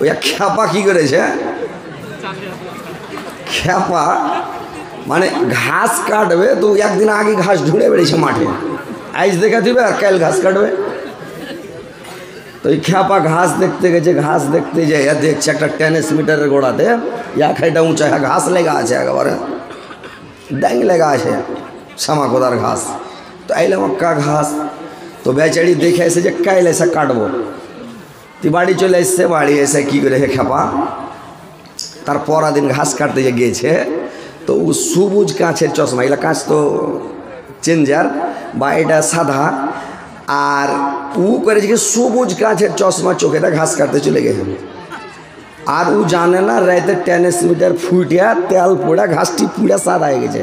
ওই খ্যাপা কি করেছে, খ্যাপা মানে ঘাস কাটবে তো একদিন আগে ঘাস ঢুঁড়ে বেড়েছে মাঠে, আইস দেখা দিবে আর কাল ঘাস কাটবে। তো এই খ্যাপা ঘাস দেখতে গেছে, ঘাস দেখতে যায় দেখছে একটা টেনিস মিটারের গোড়াতে খাইটা উঁচা ঘাস লেগা আছে, একেবারে ড্যাং লেগা আছে শ্যামা কোদার ঘাস। তো আইলে মক্কা ঘাস, তো বেচারি দেখে এসে যে কাইল এসে কাটবো, তুই বাড়ি চলে এসছে, বাড়ি এসে কী করে খ্যাপা তার পরা দিন ঘাস কাটতে যে গিয়েছে, তো ও সবুজ কাঁচের চশমা, এগুলো কাঁচ তো চেঞ্জার বা এটা সাদা, আর ও করেছে কি সবুজ কাঁচের চশমা চোখেটা ঘাস কাটতে চলে গেছে। আর ও জানে না রাইতে টেনিস মিটার ফুটিয়া তেল পোড়া ঘাসটি পুড়া সাদা হয়ে গেছে,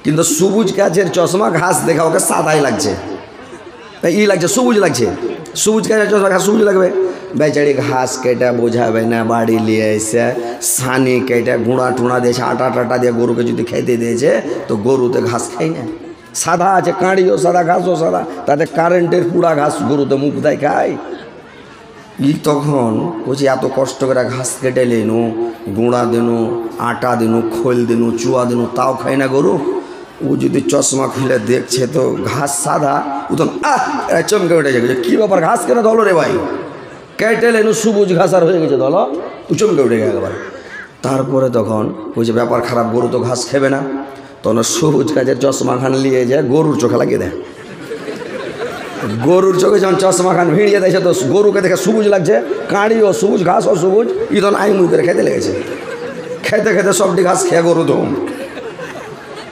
কিন্তু সবুজ কাঁচের চশমা ঘাস দেখা ওকে সাদাই লাগছে, ই লাগছে সবুজ লাগছে, সবুজ কাঁচের চশমা ঘাস সবুজ লাগবে। বেচারি ঘাস কেটে বোঝাবে না, বাড়ি নিয়ে এসে সানি কেটে গুঁড়া টুড়া দিয়েছে, আটা টাটা দিয়ে গরুকে যদি খাইতে দিয়েছে তো গরুতে ঘাস খাই না, সাদা আছে, কাঁড়িও সাদা ঘাসও সাদা, তাতে কারেন্টের পুরা ঘাস গরুতে মুখ দেয় খায়। ই তখন বলছি এত কষ্ট করে ঘাস কেটে লেনু, গুঁড়া দিনু, আটা দিনু, খোল দিনু, চুয়া দিনু, তাও খায় না গরু। ও যদি চশমা খুলে দেখছে তো ঘাস সাদা, ও তো চমকে উঠে গেছে, কী ব্যাপার ঘাস কেন ধলো রে ভাই, কেটে লেনু সবুজ ঘাস আর হয়ে গেছে ধলো, ও চমকে উঠে গেছে একবার। তারপরে তখন ওই যে ব্যাপার খারাপ, গরু তো ঘাস খেবে না, তখন সবুজ গাছের চশমা খান নিয়ে যায় গরুর চোখে লাগিয়ে দেয়। গরুর চোখে যখন চশমা খান ভিড়িয়ে দিয়েছে তো গরুকে দেখে সবুজ লাগছে, কাঁড়িও সবুজ ঘাসও সবুজ, ই তখন আই মুই করে খেতে লেগেছে, খেতে খেতে সবটি ঘাস খেয়ে গরু ধুম।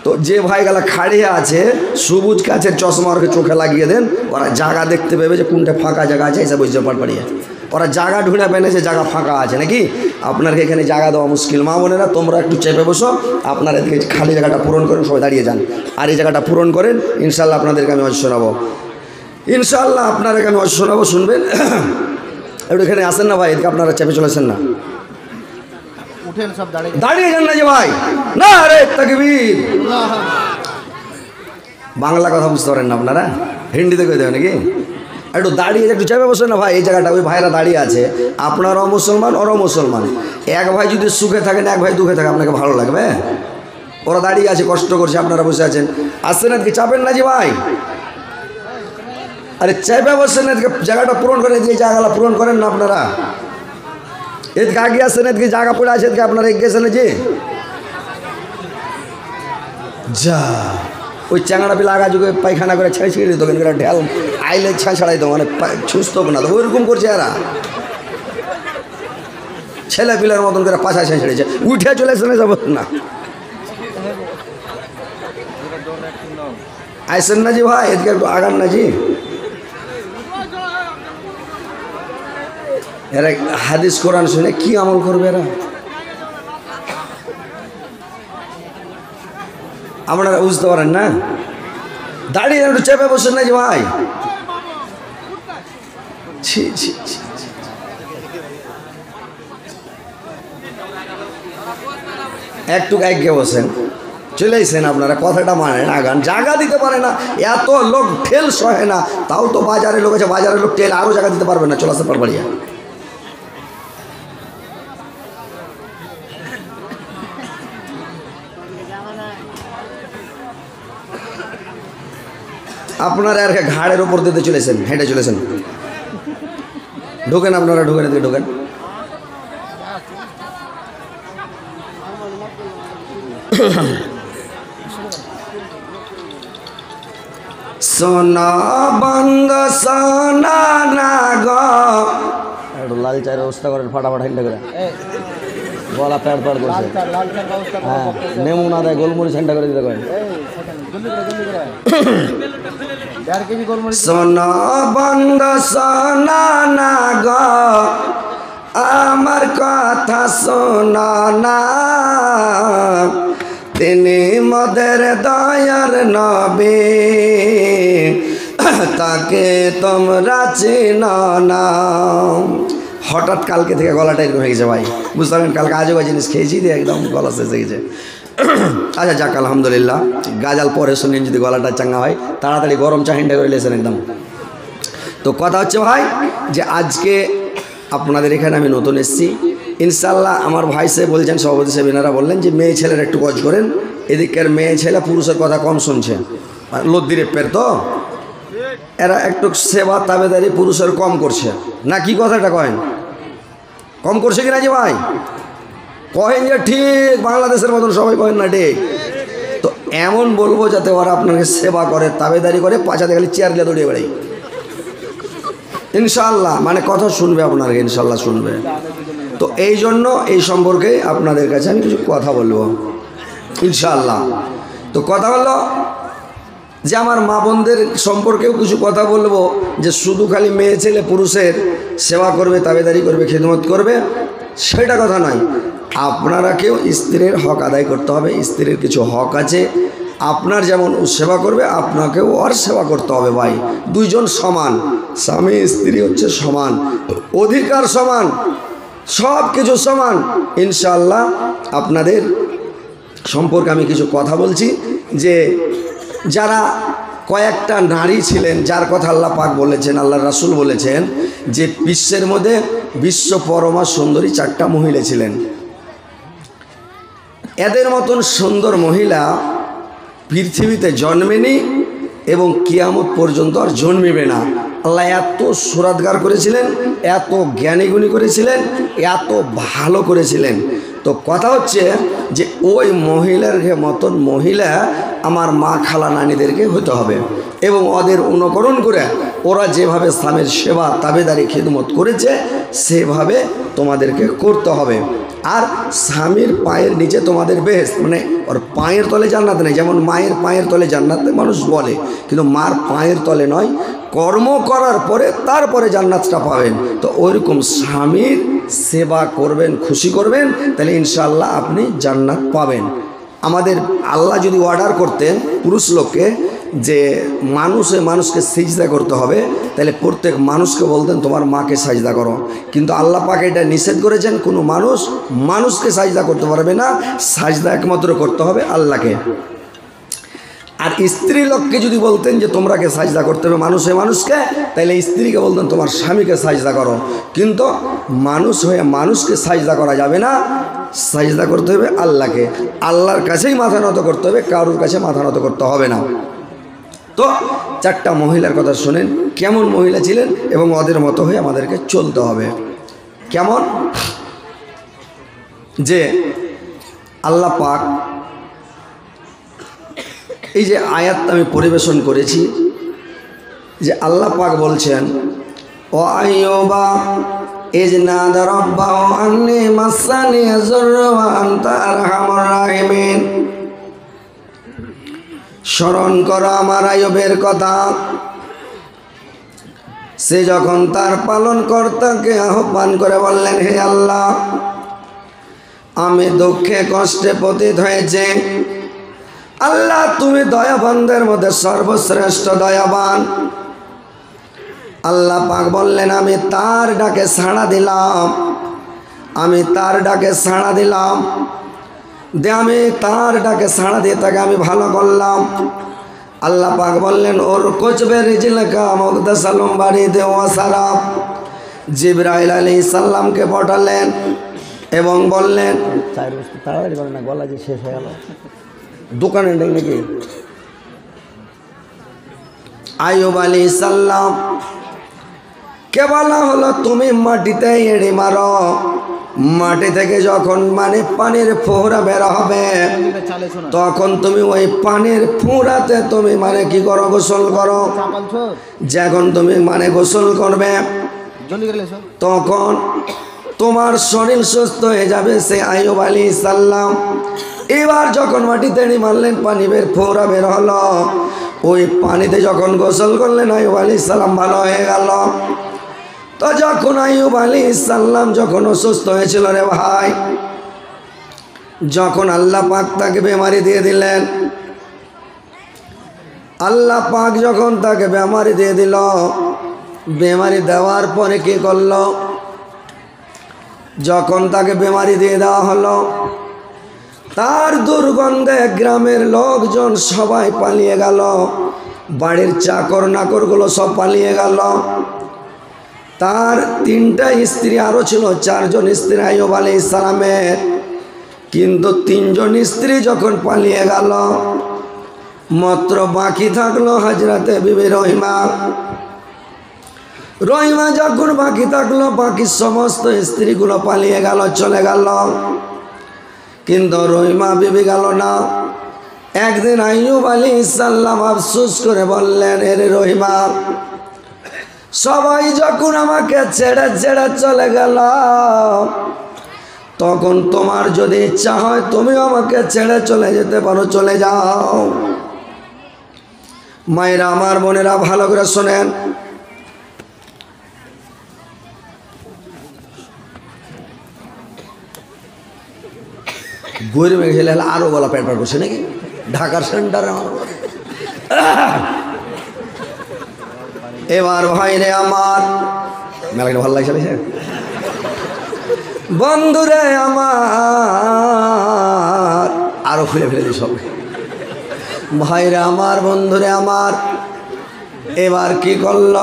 তো যে ভাইগুলা খাড়িয়ে আছে সবুজ গাছের চশমা ওকে চোখে লাগিয়ে দেন, ওরা জায়গা দেখতে পাবে যে কোনটা ফাঁকা জায়গা আছে, এসে বুঝতে পাড়িয়ে ওরা জায়গা ঢুঁড়ে পেনে যে জায়গা ফাঁকা আছে নাকি। আপনার এখানে জায়গা দেওয়া মুশকিল, মা বোনেরা তোমরা একটু চেপে বসো, আপনার এদিকে খালি জায়গাটা পূরণ করেন, সবাই দাঁড়িয়ে যান আর এই জায়গাটা পূরণ করেন, ইনশাল্লাহ আপনাদেরকে আমি ওয়াজ শোনাবো, ইনশাল্লাহ আপনাদেরকে আমি ওয়াজ শোনাবো, শুনবেন। একটু এখানে আসেন না ভাই, এদিকে আপনারা চেপে চলেছেন না, দাঁড়িয়ে যান না যে ভাই, না রে তাকবীর। বাংলা কথা বুঝতে পারেন না আপনারা, হিন্দিতে কই দেবেন নাকি, একটু দাঁড়িয়ে একটু চেপে বসেন না ভাই, এই জায়গাটা ওই ভাইরা দাঁড়িয়ে আছে, আপনারাও মুসলমান ওরাও মুসলমান, এক ভাই যদি সুখে থাকেন এক ভাই দুঃখে থাকে আপনাকে ভালো লাগবে? ওরা দাঁড়িয়ে আছে কষ্ট করছে, আপনারা বসে আছেন, আসছেন এদিকে চাপেন না যে ভাই, আরে চেপে বসেন, এদিকে জায়গাটা পূরণ করেন, এদিকে জায়গাটা পূরণ করেন না আপনারা, এদিকে আগে আসছেন, এদিকে জায়গা পড়ে আছে, এদিকে আপনারা এগিয়েছেন যে যা ওই চ্যাংড়া পিলা আগা যুগে পায়খানা করে ছেড়ে ছিঁড়ে দিত, ঢেল আইলে ছাড়াই তো মানে ছুঁচত না, তো ওইরকম করছে এরা, ছেলে পিলার মতন করে পাশা ছেড়েছে, উঠে চলে এসে যাব না, আইসেন না জি ভাই, এদিকে একটু আগান না জি। এরা হাদিস কোরআন শুনে কি আমল করবে এরা, আপনারা বুঝতে পারেন না, দাঁড়িয়ে একটু চেপে বসেন না যে ভাই, ছি ছি ছি, একটু এগিয়ে বসেন, চলে এসেন আপনারা, কথাটা মানেন, আগান, জায়গা দিতে পারে না, এত লোক ঠেল সহে না, তাও তো বাজারে লোক আছে, বাজারের লোক ঠেল আরও জায়গা দিতে পারবে না, চলে আসতে পারবাড়িয়া। আপনারা আর ঘাড়ের উপর দিতে চলেছেন, হেঁটে চলেছেন, ঢোকেন আপনারা, ঢোকেন এদিকে ঢোকেন। সোনা বন্ধ সোনা না গো, একটু লাল চায়ের ব্যবস্থা করেন ফাটাফাট হিন্ডা করে, গলা প্যাড প্যাড করছে, হ্যাঁ নেমু না দেয়, গোলমরিচ হিন্ডা করে দিতে করেন। সোনা বন্ধ সোনা না গো, আমার কথা শোনা না, তিনি মোদের দয়ার নবী, তাকে তোমরা চিনো না। হঠাৎ কালকে থেকে গলাটা এরকম হয়ে গেছে ভাই, বুঝতে পারেন, কালকে আজও জিনিস খেয়েছি দিয়ে একদম গলা শেষ হয়ে গেছে। আচ্ছা যাক আলহামদুলিল্লাহ, গাজাল পরে শুনেন যদি গলাটা চাঙ্গা হয়, তাড়াতাড়ি গরম চা হিন্ডা করে লেছেন একদম। তো কথা হচ্ছে ভাই যে আজকে আপনাদের এখানে আমি নতুন এসেছি। ইনশাল্লাহ আমার ভাই সাহেব বলছেন, সভাপতি সাহেব এনারা বললেন যে মেয়ে ছেলের একটু কাজ করেন, এদিকের মেয়ে ছেলে পুরুষের কথা কম শুনছে, লদ্দিরেপের তো এরা একটু সেবা তাবেদারি পুরুষের কম করছে না, কি কথাটা কহেন? কম করছে কিনা যে ভাই কহেন যে ঠিক, বাংলাদেশের মতন সবাই কহেন না ঠিক। তো এমন বলবো যাতে ওরা আপনাকে সেবা করে, তাবেদারি করে, পাছাতে খালি চেয়ার দিয়ে দৌড়িয়ে বেড়াই। ইনশাল্লাহ মানে কথা শুনবে আপনাকে, ইনশাল্লাহ শুনবে। তো এই জন্য এই সম্পর্কে আপনাদের কাছে আমি কিছু কথা বলবো ইনশাল্লাহ। তো কথা হলো যে আমার মা বোনদের সম্পর্কেও কিছু কথা বলবো, যে শুধু খালি মেয়ে ছেলে পুরুষের সেবা করবে, তাবেদারি করবে, খিদমত করবে, সেটা কথা নয়। আপনারাকেও স্ত্রীর হক আদায় করতে হবে। স্ত্রীর কিছু হক আছে, আপনার যেমন সেবা করবে আপনাকেও ওর সেবা করতে হবে। ভাই দুইজন সমান, স্বামী স্ত্রী হচ্ছে সমান, অধিকার সমান, সব কিছু সমান। ইনশাআল্লাহ আপনাদের সম্পর্কে আমি কিছু কথা বলছি, যে যারা কয়েকটা নারী ছিলেন, যার কথা আল্লাহ পাক বলেছেন, আল্লাহ রাসূল বলেছেন যে বিশ্বের মধ্যে বিশ্ব পরমা সুন্দরী 4টা মহিলা ছিলেন। এদের মতন সুন্দর মহিলা পৃথিবীতে জন্মেনি এবং কিয়ামত পর্যন্ত আর জন্মিবে না। আল্লাহ এত সুরাতগার করেছিলেন, এত জ্ঞানীগুণী করেছিলেন, এত ভালো করেছিলেন। তো কথা হচ্ছে যে ওই মহিলার মতন মহিলা আমার মা খালা নানিদেরকে হতে হবে, এবং ওদের অনুকরণ করে ওরা যেভাবে স্বামীর সেবা তাবেদারি খিদমত করেছে সেভাবে তোমাদেরকে করতে হবে। আর স্বামীর পায়ের নিচে তোমাদের বেহেশত, মানে ওর পায়ের তলে জান্নাত নেই। যেমন মায়ের পায়ের তলে জান্নাতে মানুষ বলে, কিন্তু মার পায়ের তলে নয়, কর্ম করার পরে তারপরে জান্নাতটা পাবেন। তো ওইরকম স্বামীর সেবা করবেন, খুশি করবেন, তাহলে ইনশাআল্লাহ আপনি জান্নাত পাবেন। আমাদের আল্লাহ যদি অর্ডার করতেন পুরুষ লোককে যে মানুষকে সিজদা করতে হবে, তাহলে প্রত্যেক মানুষকে বলতেন তোমার মাকে সাজদা করো। কিন্তু আল্লাহ পাক এটা নিষেধ করেছেন, কোনো মানুষকে সাজদা করতে পারবে না, সাজদা একমাত্র করতে হবে আল্লাহকে। আর স্ত্রী লোককে যদি বলতেন যে তোমরাকে সাজদা করতে হবে মানুষকে, তাহলে স্ত্রীকে বলতেন তোমার স্বামীকে সাজদা করো। কিন্তু মানুষ হয়ে মানুষকে সাজদা করা যাবে না, সাজদা করতে হবে আল্লাহকে। আল্লাহর কাছেই মাথা নত করতে হবে, কারোর কাছে মাথা নত করতে হবে না। তো 4টা মহিলার কথা শুনেন, কেমন মহিলা ছিলেন, এবং ওদের মতো হয়ে আমাদেরকে চলতে হবে। কেমন? যে আল্লাহ পাক এই যে আয়াতটা আমি পরিবেশন করেছি, যে আল্লাহ পাক বলছেন ও আইয়ুবা ইজ নাদা রাব্বাহু আন্নী মাসানি যুররু ওয়া আনতা আরহামুর রাহিমিন। স্মরণ করো আমার আইয়ুবের কথা, সে যখন তার পালনকর্তাকে আহ্বান করে বললেন, হে আল্লাহ, আমি দুঃখে কষ্টে পতিত হয়েছে, আল্লাহ তুমি দয়াবানদের মধ্যে সর্বশ্রেষ্ঠ দয়াবান। আল্লাহ পাক বললেন আমি তার ডাকে সাড়া দিলাম, আমি তার ডাকে সাড়া দিলাম, আমি তার ডাকে সাড়া দিয়ে তাকে আমি ভালো করলাম। আল্লাহ পাক বললেন ওর কোচবে রিজলকা মুগতাসালুম বাড়িতে ওয়াসালাম। জিবরাইল আলাইহিস সালামকে পাঠালেন এবং বললেন, তাড়াতাড়ি বলেন না, গলা যে শেষ হয়ে গেল, দোকানে নাকি। আইয়ুব আলাইহিস সালাম কে বলা হলো তুমি মাটিতে এড়ে মারো, মাটি থেকে যখন মানে পানির ফোঁড়া বের হবে তখন তুমি ওই পানির ফোঁড়াতে তুমি মানে কি করো, গোসল করো। যখন তুমি মানে গোসল করবে তখন তোমার শরীর সুস্থ হয়ে যাবে। সে আইয়ুব আলাইহিস সালাম এবার যখন মাটিতে এড়ে মারলেন, পানি বের ফোঁড়া বের হলো, ওই পানিতে যখন গোসল করলেন আইয়ুব আলাইহিস সালাম ভালো হয়ে গেল। তো যখন আইয়ুব আলাইহিস সালাম যখন অসুস্থ হয়েছিল রে ভাই, যখন আল্লাহ পাক তাকে বেমারি দিয়ে দিলেন, আল্লাহ পাক যখন তাকে বেমারি দিয়ে দিল, বেমারি দেওয়ার পরে কি করলো, যখন তাকে বেমারি দিয়ে দেওয়া হলো তার দুর্গন্ধে গ্রামের লোকজন সবাই পালিয়ে গেল, বাড়ির চাকর নাকরগুলো সব পালিয়ে গেল। তার 3টা স্ত্রী আরও ছিল, 4 জন স্ত্রী আইয়ুব আলাইহিস সালামের। কিন্তু 3 জন স্ত্রী যখন পালিয়ে গেল, মাত্র বাকি থাকলো হযরতে বিবি রহিমা। রহিমা যখন বাকি থাকলো, বাকি সমস্ত স্ত্রীগুলো পালিয়ে গেল, চলে গেল, কিন্তু রহিমা বিবি গেল না। একদিন আইয়ুব আলাইহিস সালাম আফসোস করে বললেন, এরে রহিমা, সবাই যখন আমাকে ছেড়ে ছেড়ে চলে গেল, তখন তোমার যদি ইচ্ছা হয় তুমিও আমাকে ছেড়ে চলে যেতে পারো, চলে যাও। মায়েরা আমার, বোনেরা ভালো করে শোনেন, গরিবে খেলে আরো গলা পেট পেট করছে নাকি ঢাকার সেন্টারে। এবার ভাইরে আমার, মেলাটা ভালো লাগছে বন্ধুরে আমার, আরো খুলে ফেলে দিই সব। ভাইরে আমার, বন্ধুরে আমার, এবার কি করল?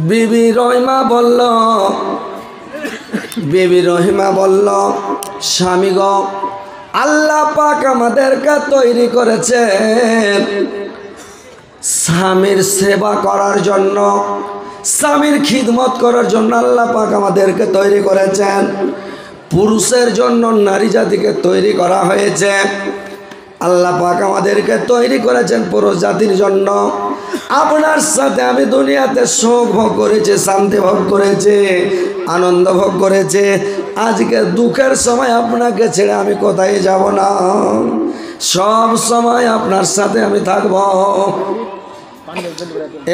বিবি রহিমা বলল, বিবি রহিমা বলল, স্বামী গো, আল্লাহ পাক আমাদেরকে তৈরি করেছেন স্বামীর সেবা করার জন্য, স্বামীর খিদমত করার জন্য আল্লাহ পাক আমাদেরকে তৈরি করেছেন। পুরুষের জন্য নারী জাতিকে তৈরি করা হয়েছে। আল্লাহ পাক আমাদেরকে তৈরি করেছেন পুরুষ জাতির জন্য। আপনার সাথে আমি দুনিয়াতে সুখ ভোগ করেছি, শান্তি ভোগ করেছি, আনন্দ ভোগ করেছি। আজকে দুঃখের সময় আপনাকে ছেড়ে আমি কোথায় যাব না, সব সময় আপনার সাথে আমি থাকব।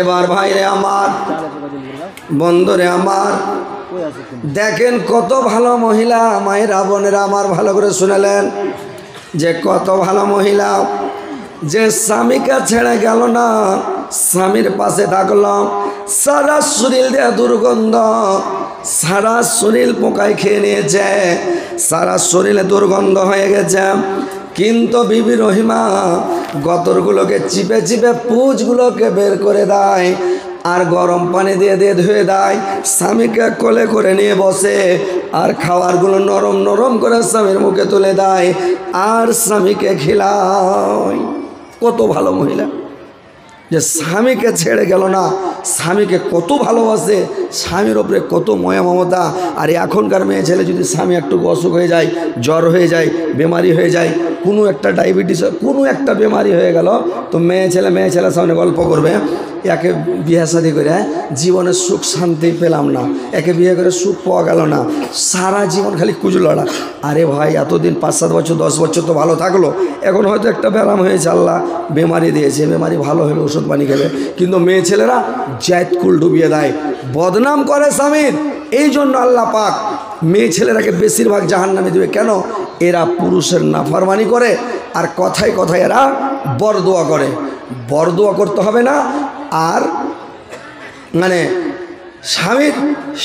এবার ভাইরে আমার, বন্ধুরে আমার, দেখেন কত ভালো মহিলা। মায়েরা, বোনেরা আমার, ভালো করে শুনলেন যে কত ভালো মহিলা, যে স্বামীকে ছেড়ে গেল না, স্বামীর পাশে থাকলো। সারা শরীর দিয়ে দুর্গন্ধ, সারা শরীর পোকায় খেয়ে নিয়েছে, সারা শরীরে দুর্গন্ধ হয়ে গেছে, কিন্তু বিবি রহিমা গতরগুলোকে চিপে চিপে পুঁজগুলোকে বের করে দেয়, আর গরম পানি দিয়ে দিয়ে ধুয়ে দেয়। স্বামীকে কোলে করে নিয়ে বসে, আর খাবারগুলো নরম নরম করে স্বামীর মুখে তুলে দেয়, আর স্বামীকে খিলায়। কত ভালো মহিলা, যে স্বামীকে ছেড়ে গেল না, স্বামীকে কত ভালোবাসে, স্বামীর ওপরে কত ময়া মমতা। আর এখনকার মেয়ে ছেলে যদি স্বামী একটু অসুখ হয়ে যায়, জ্বর হয়ে যায়, বেমারি হয়ে যায়, কোনো একটা ডায়াবেটিস, কোনো একটা বেমারি হয়ে গেল, তো মেয়ে ছেলে সামনে গল্প করবে, একে বিয়ে শাদী করে জীবনে সুখ শান্তি পেলাম না, একে বিয়ে করে সুখ পাওয়া গেল না, সারা জীবন খালি কুজলড়া। আরে ভাই, এতদিন 5-7 বছর 10 বছর তো ভালো থাকলো, এখন হয়তো একটা ব্যারাম হয়েছে, আল্লাহ বেমারি দিয়েছে, বেমারি ভালো হলে ওষুধ পানি খেলে। কিন্তু মেয়ে ছেলেরা জাতকুল ডুবিয়ে দেয়, বদনাম করে স্বামীর। এই জন্য আল্লাহ পাক মেয়ে ছেলেরাকে বেশিরভাগ জাহান্নামে দেবে। কেন? এরা পুরুষের নাফরমানি করে, আর কথায় কথায় এরা বরদোয়া করে। বরদোয়া করতে হবে না, আর মানে স্বামীর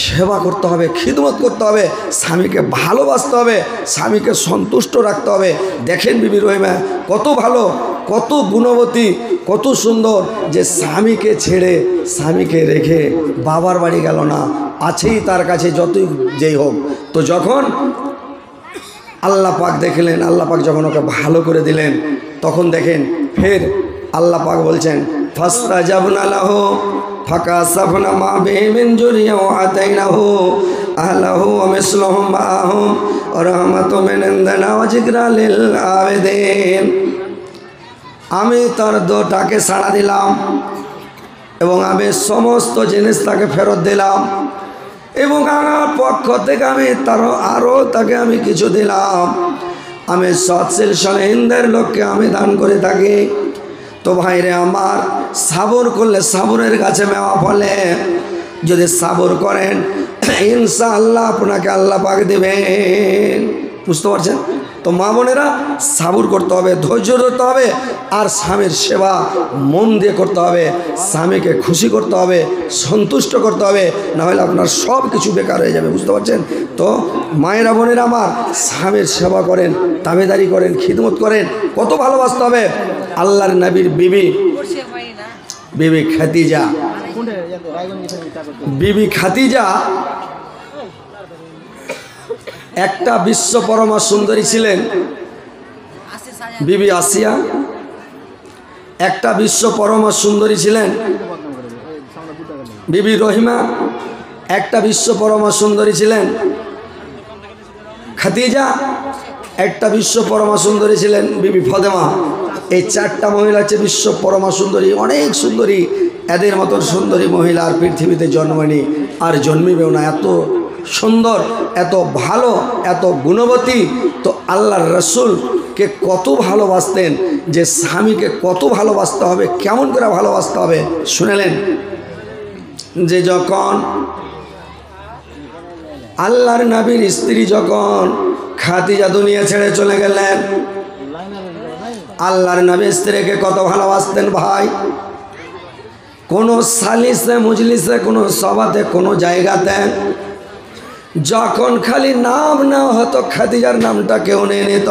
সেবা করতে হবে, খিদমত করতে হবে, স্বামীকে ভালোবাসতে হবে, স্বামীকে সন্তুষ্ট রাখতে হবে। দেখেন বিবি রহিমা কত ভালো, কত গুণবতী, কত সুন্দর, যে স্বামীকে ছেড়ে, স্বামীকে রেখে বাবার বাড়ি গেল না, আছেই তার কাছে যতই যেই হোক। তো যখন আল্লাহ পাক দেখলেন, আল্লাহ পাক যখন ওকে ভালো করে দিলেন, তখন দেখেন ফের আল্লাহ পাক বলছেন, ফাস্তাজাবনা লাহু ফাকাসাফনা মা বিহি মিন জুরিয়া ওয়া আতাইনাহু আহলাহু ওয়া মিসলুহুম মাআহুম ওয়া রাহমাতুম মিন ইনদিনা ওয়া যিকরা লিল আবিদিন। আমি তার দোটাকে সাড়া দিলাম, এবং আমি সমস্ত জিনিস তাকে ফেরত দিলাম, এবং আমার পক্ষ থেকে আমি আরও তাকে আমি কিছু দিলাম। আমি সৎশীল সলেহিনদের লোককে আমি দান করে থাকি। তো ভাইরে আমার, সাবর করলে সাবরের কাছে মেওয়া ফলে। যদি সাবর করেন, ইনশাআল্লাহ আপনাকে আল্লাহ পাক দেবেন। বুঝতে পারছেন? তো মা বোনেরা, সাবর করতে হবে, ধৈর্য ধরতে হবে, আর স্বামীর সেবা মন দিয়ে করতে হবে, স্বামীকে খুশি করতে হবে, সন্তুষ্ট করতে হবে, নাহলে আপনার সব কিছু বেকার হয়ে যাবে। বুঝতে পারছেন? তো মায়েরা, বোনেরা আমার, স্বামীর সেবা করেন, তাবেদারি করেন, খিদমত করেন, কত ভালোবাসতে হবে। আল্লাহর নবীর বিবি খাদিজা বিবি খাদিজা একটা বিশ্ব পরমা সুন্দরী ছিলেন। বিবি আসিয়া একটা বিশ্ব পরমা সুন্দরী ছিলেন। বিবি রহিমা একটা বিশ্ব পরমা সুন্দরী ছিলেন। খাদিজা একটা বিশ্ব পরমা সুন্দরী ছিলেন। বিবি ফাতেমা, এই চারটা মহিলা হচ্ছে বিশ্ব পরমা সুন্দরী, অনেক সুন্দরী। এদের মতন সুন্দরী মহিলা আর পৃথিবীতে জন্মায়নি, আর জন্মিবেও না। এত সুন্দর, এত ভালো, এত গুণবতী। তো আল্লাহর রসুলকে কত ভালোবাসতেন, যে স্বামীকে কত ভালোবাসতে হবে, কেমন করে ভালোবাসতে হবে শুনেলেন। যে যখন আল্লাহর নবীর স্ত্রী যখন খাদিজা দুনিয়া ছেড়ে চলে গেলেন, আল্লাহর নবীর স্ত্রীকে কত ভালোবাসতেন ভাই। কোনো সালিসে মজলিসে, কোনো সভাতে, কোনো জায়গাতে যখন খালি নাম নেওয়া হতো, খাদিজার নামটা কেউ নিয়ে নিত,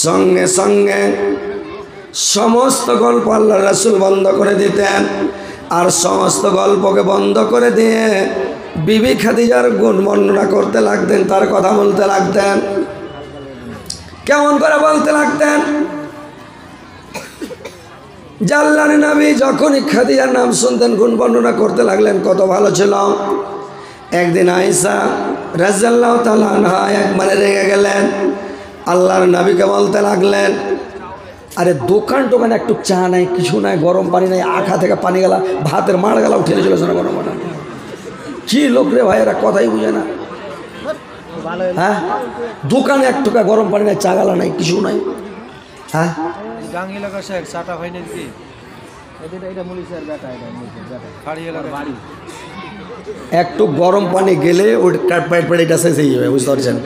সঙ্গে সঙ্গে সমস্ত গল্প আল্লাহর রাসূল বন্ধ করে দিতেন। আর সমস্ত গল্পকে বন্ধ করে দিয়ে বিবি খাদিজার গুণ বর্ণনা করতে লাগতেন, তার কথা বলতে লাগতেন। কেমন করে বলতে লাগতেন? আল্লাহর নবী যখনই খাদিজার নাম শুনতেন, গুণ বর্ণনা করতে লাগলেন, কত ভালো ছিল। একদিন আয়েশা রাদিয়াল্লাহু তাআলা আনহা একবারে রেগে গেলেন, আল্লাহর নবীকে বলতে লাগলেন, আরে দোকানে একটু চা নাই, কিছু নাই, গরম পানি নাই, আখা থেকে পানি গেলা, ভাতের মাড় গেলা উঠে চলেছে না গরম পানি। কি লোক রে ভাই, এরা কথাই বুঝে না। হ্যাঁ, দোকানে এক টুকা গরম পানি নাই, চা গালা নাই, কিছু নাই। হ্যাঁ, একটু গরম পানি গেলে ওই পেট এটা শেষ হয়ে যাবে, বুঝতে পারছেন।